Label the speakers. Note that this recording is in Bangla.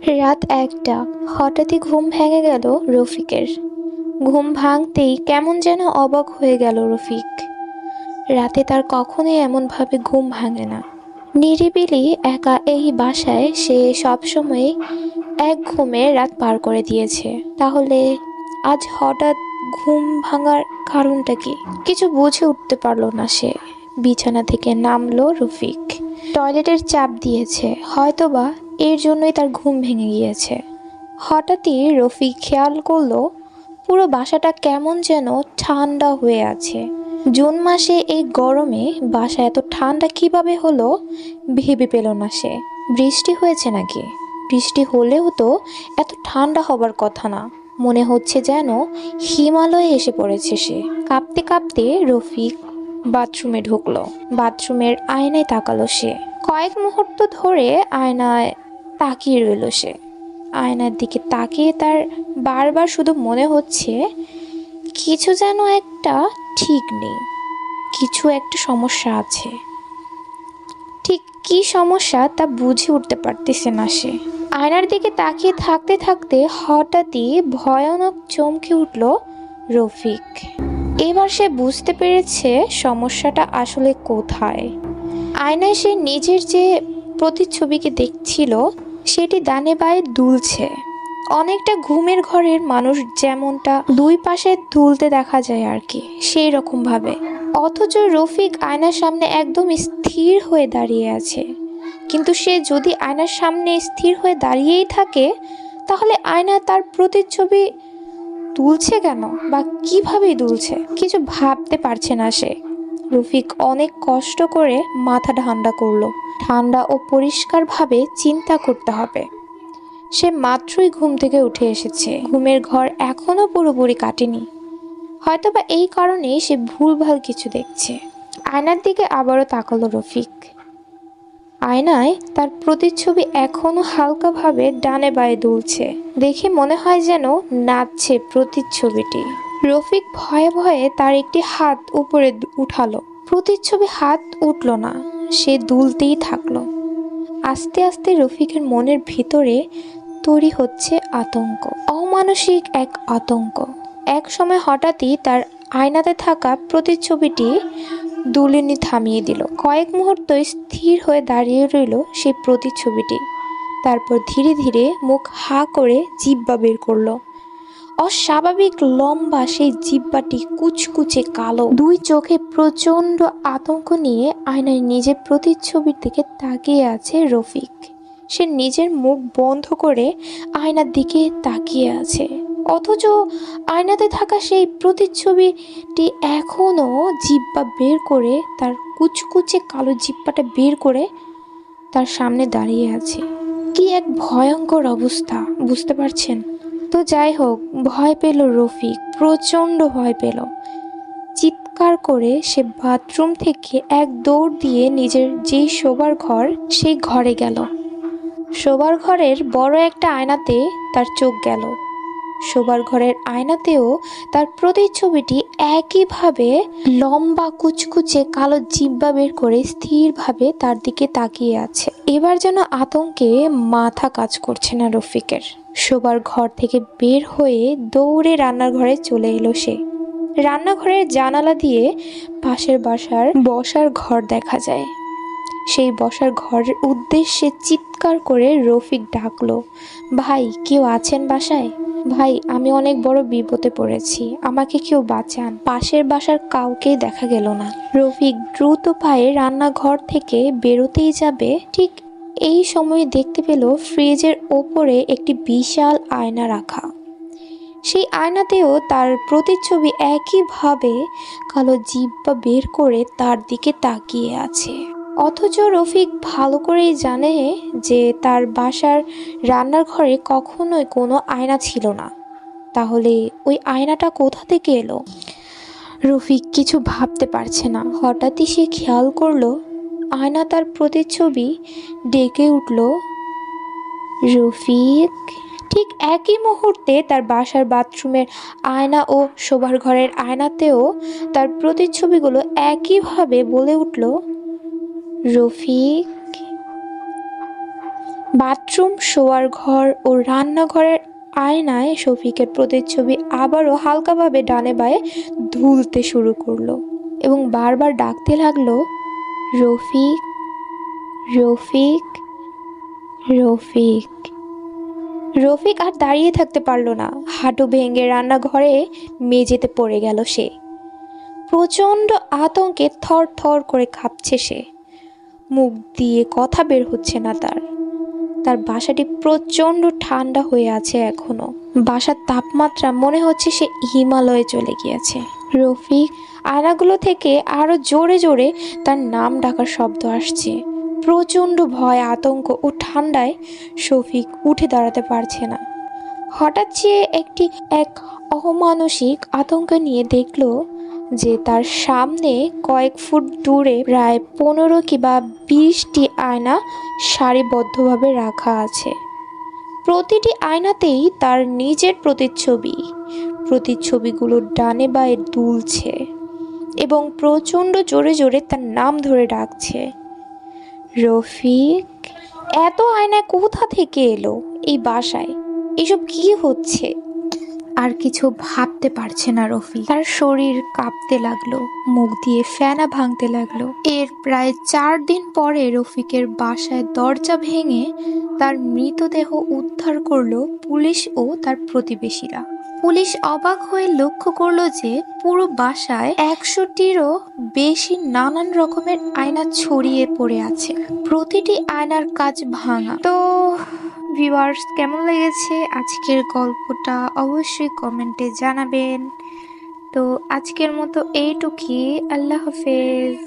Speaker 1: রাত ১টা। হঠাৎই ঘুম ভেঙে গেল রফিকের। ঘুম ভাঙতেই কেমন যেন অবাক হয়ে গেল রফিক। রাতে তার কখনোই এমনভাবে ঘুম ভাঙে না। নিরিবিলি একা এই বাসায় সে সবসময় এক ঘুমে রাত পার করে দিয়েছে। তাহলে আজ হঠাৎ ঘুম ভাঙার কারণটা কি? কিছু বুঝে উঠতে পারল না সে। বিছানা থেকে নামলো রফিক। টয়লেটের চাপ দিয়েছে, হয়তোবা এর জন্যই তার ঘুম ভেঙে গিয়েছে। হঠাৎই রফিক খেয়াল করলো পুরো বাসাটা কেমন যেন ঠান্ডা হয়ে আছে। জুন মাসে এই গরমে বাসা এত ঠান্ডা কিভাবে হলো ভেবে পেল না সে। বৃষ্টি হয়েছে নাকি? বৃষ্টি হলেও তো এত ঠান্ডা হবার কথা না। মনে হচ্ছে যেন হিমালয়ে এসে পড়েছে সে। কাঁপতে কাঁপতে রফিক বাথরুমে ঢুকলো। বাথরুমের আয়নায় তাকালো সে। কয়েক মুহূর্ত ধরে আয়নায় তাকিয়ে রইল সে। আয়নার দিকে তাকিয়ে তার বারবার শুধু মনে হচ্ছে কিছু যেন একটা ঠিক নেই, কিছু একটা সমস্যা আছে। ঠিক কী সমস্যা তা বুঝে উঠতে পারতেছে না সে। আয়নার দিকে তাকিয়ে থাকতে থাকতে হঠাৎই ভয়ানক চমকে উঠল রফিক। এবার সে বুঝতে পেরেছে সমস্যাটা আসলে কোথায়। আয়নায় সে নিজের যে প্রতিচ্ছবিকে দেখছিল সেটি ডানে বাঁয়ে দুলছে, অনেকটা ঘুমের ঘরের মানুষ যেমনটা দুই পাশে দুলতে দেখা যায় আর কি, সেই রকম ভাবে। অথচ রফিক আয়নার সামনে একদম স্থির হয়ে দাঁড়িয়ে আছে। কিন্তু সে যদি আয়নার সামনে স্থির হয়ে দাঁড়িয়েই থাকে তাহলে আয়না তার প্রতিচ্ছবি দুলছে কেন, বা কিভাবে দুলছে কিছু ভাবতে পারছে না সে। রফিক অনেক কষ্ট করে মাথা ঠান্ডা করলো। ঠান্ডা ও পরিষ্কারভাবে চিন্তা করতে হবে। সে মাত্রই ঘুম থেকে উঠে এসেছে, ঘুমের ঘর এখনো পুরোপুরি কাটেনি। হয়তোবা এই কারণেই সে ভুলভাল কিছু দেখছে। আয়নার দিকে আবারও তাকালো রফিক। আয়নায় তার প্রতিচ্ছবি এখনো হালকাভাবে ডানে বাঁয়ে দুলছে। দেখে মনে হয় যেন নাচছে প্রতিচ্ছবিটি। রফিক ভয়ে ভয়ে তার একটি হাত উপরে উঠালো। প্রতিচ্ছবি হাত উঠল না, সে দুলতেই থাকলো। আস্তে আস্তে রফিকের মনের ভিতরে তৈরি হচ্ছে আতঙ্ক, অমানসিক এক আতঙ্ক। এক সময় হঠাৎই তার আয়নাতে থাকা প্রতিচ্ছবিটি দুলিনি থামিয়ে দিল। কয়েক মুহূর্ত স্থির হয়ে দাঁড়িয়ে রইল সেই প্রতিচ্ছবিটি। তারপর ধীরে ধীরে মুখ হা করে জিহ্বা বের করলো। অস্বাভাবিক লম্বা সেই জিহ্বাটি কুচকুচে কালো। দুই চোখে প্রচণ্ড আতঙ্ক নিয়ে আয়নায় নিজের প্রতিচ্ছবির দিকে তাকিয়ে আছে রফিক। সে নিজের মুখ বন্ধ করে আয়নার দিকে তাকিয়ে আছে, অথচ আয়নাতে থাকা সেই প্রতিচ্ছবিটি এখনো জিহ্বা বের করে, তার কুচকুচে কালো জিহ্বাটা বের করে তার সামনে দাঁড়িয়ে আছে। কি এক ভয়ঙ্কর অবস্থা, বুঝতে পারছেন তো? যাই হোক, ভয় পেল রফিক, প্রচণ্ড ভয় পেল। চিৎকার করে সে বাথরুম থেকে এক দৌড় দিয়ে নিজের যেই শোবার ঘর সেই ঘরে গেল। শোবার ঘরের বড় একটা আয়নাতে তার চোখ গেল। শোবার ঘরের আয়নাতেও তার প্রতিচ্ছবিটি একইভাবে লম্বা কুচকুচে কালো জিহ্বা বের করে স্থিরভাবে তার দিকে তাকিয়ে আছে। এবার যেন আতঙ্কে মাথা কাজ করছে না রফিকের। শোবার ঘর থেকে বের হয়ে দৌড়ে রান্নার ঘরে চলে এলো সে। রান্নাঘরের জানালা দিয়ে পাশের বাসার বসার ঘর দেখা যায়। সেই বসার ঘরের উদ্দেশ্যে চিৎকার করে রফিক ডাকলো, ভাই কেউ আছেন বাসায়? ভাই, আমি অনেক বড় বিপদে পড়েছি, আমাকে কেউ বাঁচান। পাশের বাসার কাউকেই দেখা গেল না। রফিক দ্রুত পায়ে রান্নাঘর থেকে বেরোতেই যাবে, ঠিক এই সময় দেখতে পেল ফ্রিজের ওপরে একটি বিশাল আয়না রাখা। সেই আয়নাতেও তার প্রতিচ্ছবি একইভাবে কালো জিহ্বা বের করে তার দিকে তাকিয়ে আছে। অথচ রফিক ভালো করেই জানে যে তার বাসার রান্নার ঘরে কখনোই কোনো আয়না ছিল না। তাহলে ওই আয়নাটা কোথা থেকে এলো? রফিক কিছু ভাবতে পারছে না। হঠাৎই সে খেয়াল করলো আয়না তার প্রতিচ্ছবি ডেকে উঠল, রফিক। ঠিক একই মুহূর্তে তার বাসার বাথরুমের আয়না ও শোবার ঘরের আয়নাতেও তার প্রতিচ্ছবিগুলো একইভাবে বলে উঠল, রফিক। বাথরুম, শোয়ার ঘর ও রান্নাঘরের আয়নায় শফিকের প্রতিচ্ছবি আবারও হালকাভাবে ডানে বাঁয়ে দুলতে শুরু করলো এবং বারবার ডাকতে লাগলো, রফিক, রফিক, রফিক। রফিক আর দাঁড়িয়ে থাকতে পারল না, হাঁটু ভেঙে রান্নাঘরে মেঝেতে পড়ে গেল সে। প্রচণ্ড আতঙ্কে থর থর করে কাঁপছে সে, মুখ দিয়ে কথা বের হচ্ছে না তার। তার বাসাটি প্রচণ্ড ঠান্ডা হয়ে আছে এখনো, বাসার তাপমাত্রা মনে হচ্ছে সে হিমালয়ে চলে গিয়েছে। রফিক, আয়নাগুলো থেকে আরো জোরে জোরে তার নাম ডাকার শব্দ আসছে। প্রচণ্ড ভয়, আতঙ্ক ও ঠান্ডায় শফিক উঠে দাঁড়াতে পারছে না। হঠাৎ সে এক অমানসিক আতঙ্ক নিয়ে দেখল যে তার সামনে কয়েক ফুট দূরে প্রায় 15 কিংবা 20টি আয়না সারিবদ্ধভাবে রাখা আছে। প্রতিটি আয়নাতেই তার নিজের প্রতিচ্ছবি। প্রতিচ্ছবিগুলো ডানে বাঁয়ে দুলছে এবং প্রচণ্ড জোরে জোরে তার নাম ধরে ডাকছে, রফিক। এত আয়না কোথা থেকে এলো এই বাসায়? এসব কি হচ্ছে? আর কিছু ভাবতে পারছে না রফিক। তার শরীর কাঁপতে লাগলো, মুখ দিয়ে ফেনা ভাঙতে লাগলো। এর প্রায় 4 দিন পরে রফিকের বাসায় দরজা ভেঙে তার মৃতদেহ উদ্ধার করলো পুলিশ ও তার প্রতিবেশীরা। পুলিশ অবাক হয়ে লক্ষ্য করলো যে পুরো বাসায় 100টিরও বেশি নানান রকমের আয়না ছড়িয়ে পড়ে আছে। প্রতিটি আয়নার কাঁচ ভাঙা। তো ভিউয়ার্স, কেমন লেগেছে আজকের গল্পটা অবশ্যই কমেন্টে জানাবেন। তো আজকের মতো এইটুকুই। আল্লাহ হাফেজ।